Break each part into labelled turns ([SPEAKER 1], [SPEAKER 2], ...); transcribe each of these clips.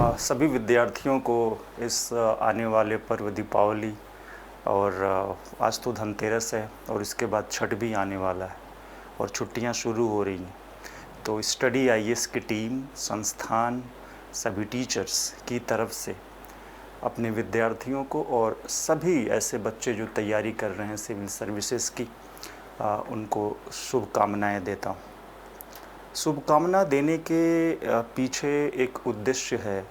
[SPEAKER 1] सभी विद्यार्थियों को इस आने वाले पर्व दीपावली और आज तो धनतेरस है और इसके बाद छठ भी आने वाला है और छुट्टियां शुरू हो रही हैं। तो स्टडी आईएएस की टीम, संस्थान, सभी टीचर्स की तरफ से अपने विद्यार्थियों को और सभी ऐसे बच्चे जो तैयारी कर रहे हैं सिविल सर्विसेज की, उनको शुभकामनाएं देता हूँ। शुभकामना देने के पीछे एक उद्देश्य है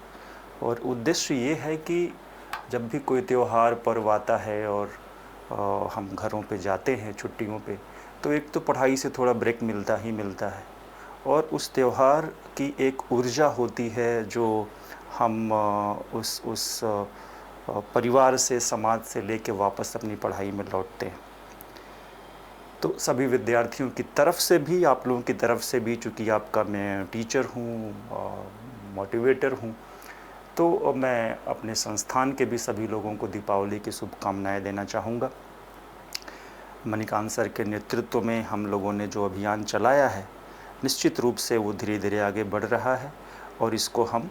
[SPEAKER 1] और उद्देश्य ये है कि जब भी कोई त्यौहार पर्व आता है और हम घरों पे जाते हैं छुट्टियों पे, तो एक तो पढ़ाई से थोड़ा ब्रेक मिलता ही मिलता है और उस त्यौहार की एक ऊर्जा होती है जो हम उस परिवार से, समाज से लेके वापस अपनी पढ़ाई में लौटते हैं। तो सभी विद्यार्थियों की तरफ से भी, आप लोगों की तरफ से भी, चूँकि आपका मैं टीचर हूँ, मोटिवेटर हूँ, तो मैं अपने संस्थान के भी सभी लोगों को दीपावली की शुभकामनाएं देना चाहूँगा। मणिकांत सर के नेतृत्व में हम लोगों ने जो अभियान चलाया है, निश्चित रूप से वो धीरे धीरे आगे बढ़ रहा है और इसको हम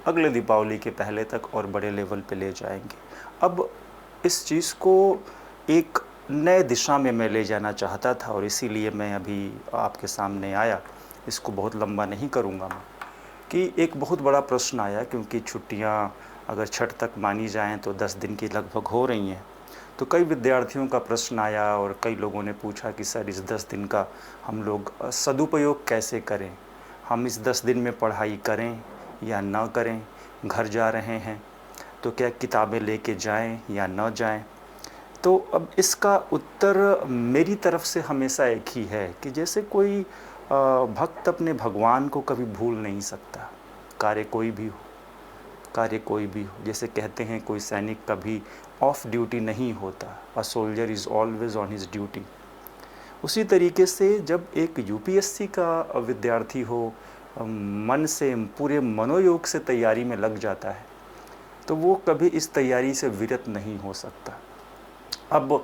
[SPEAKER 1] अगले दीपावली के पहले तक और बड़े लेवल पे ले जाएंगे। अब इस चीज़ को एक नए दिशा में मैं ले जाना चाहता था और इसीलिए मैं अभी आपके सामने आया। इसको बहुत लंबा नहीं करूँगा मैं, कि एक बहुत बड़ा प्रश्न आया, क्योंकि छुट्टियाँ अगर छठ तक मानी जाएँ तो 10 दिन की लगभग हो रही हैं। तो कई विद्यार्थियों का प्रश्न आया और कई लोगों ने पूछा कि सर, इस 10 दिन का हम लोग सदुपयोग कैसे करें? हम इस 10 दिन में पढ़ाई करें या ना करें? घर जा रहे हैं तो क्या किताबें लेके जाएं या ना जाएं? तो अब इसका उत्तर मेरी तरफ से हमेशा एक ही है कि जैसे कोई भक्त अपने भगवान को कभी भूल नहीं सकता, कार्य कोई भी हो, कार्य कोई भी हो। जैसे कहते हैं कोई सैनिक कभी ऑफ ड्यूटी नहीं होता, a soldier is always on his duty. उसी तरीके से जब एक यूपीएससी का विद्यार्थी हो, मन से, पूरे मनोयोग से तैयारी में लग जाता है, तो वो कभी इस तैयारी से विरत नहीं हो सकता। अब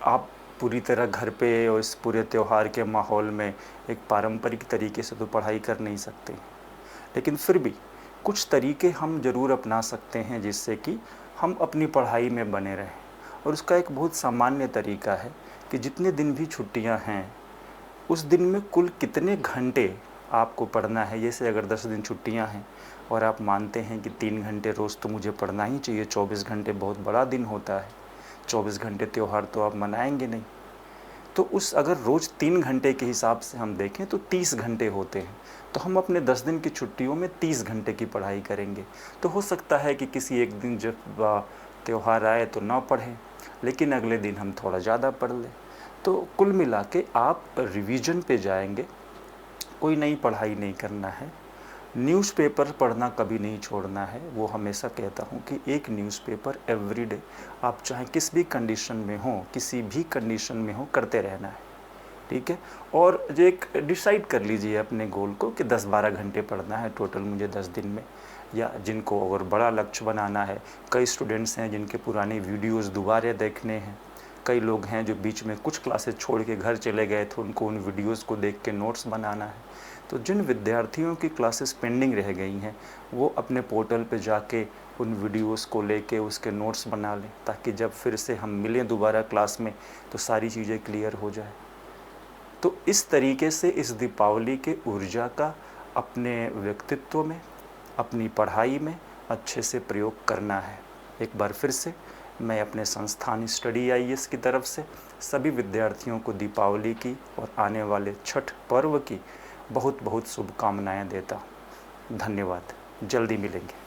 [SPEAKER 1] आप पूरी तरह घर पे और इस पूरे त्यौहार के माहौल में एक पारंपरिक तरीके से तो पढ़ाई कर नहीं सकते, लेकिन फिर भी कुछ तरीके हम ज़रूर अपना सकते हैं जिससे कि हम अपनी पढ़ाई में बने रहें। और उसका एक बहुत सामान्य तरीका है कि जितने दिन भी छुट्टियां हैं, उस दिन में कुल कितने घंटे आपको पढ़ना है। जैसे अगर 10 दिन छुट्टियां हैं और आप मानते हैं कि 3 घंटे रोज़ तो मुझे पढ़ना ही चाहिए, 24 घंटे बहुत बड़ा दिन होता है, 24 घंटे त्यौहार तो आप मनाएंगे नहीं, तो उस अगर रोज़ 3 घंटे के हिसाब से हम देखें तो 30 घंटे होते हैं। तो हम अपने 10 दिन की छुट्टियों में 30 घंटे की पढ़ाई करेंगे। तो हो सकता है कि किसी एक दिन जब त्यौहार आए तो ना पढ़ें, लेकिन अगले दिन हम थोड़ा ज़्यादा पढ़ लें। तो कुल मिला के आप रिवीजन पे जाएंगे, कोई नई पढ़ाई नहीं करना है। न्यूज़पेपर पढ़ना कभी नहीं छोड़ना है। वो हमेशा कहता हूँ कि एक न्यूज़पेपर एवरीडे, आप चाहे किस भी कंडीशन में हो, किसी भी कंडीशन में हो, करते रहना है, ठीक है। और जो एक डिसाइड कर लीजिए अपने गोल को कि 10-12 घंटे पढ़ना है टोटल मुझे 10 दिन में। या जिनको अगर बड़ा लक्ष्य बनाना है, कई स्टूडेंट्स हैं जिनके पुराने वीडियोज़ दोबारा देखने हैं, कई लोग हैं जो बीच में कुछ क्लासेस छोड़ के घर चले गए थे, उनको उन वीडियोज़ को देख के नोट्स बनाना है। तो जिन विद्यार्थियों की क्लासेस पेंडिंग रह गई हैं, वो अपने पोर्टल पे जाके उन वीडियोस को लेके उसके नोट्स बना लें, ताकि जब फिर से हम मिलें दोबारा क्लास में तो सारी चीज़ें क्लियर हो जाए। तो इस तरीके से इस दीपावली के ऊर्जा का अपने व्यक्तित्व में, अपनी पढ़ाई में अच्छे से प्रयोग करना है। एक बार फिर से मैं अपने संस्थान स्टडी आईएएस की तरफ से सभी विद्यार्थियों को दीपावली की और आने वाले छठ पर्व की बहुत बहुत शुभकामनाएं देता हूँ। धन्यवाद। जल्दी मिलेंगे।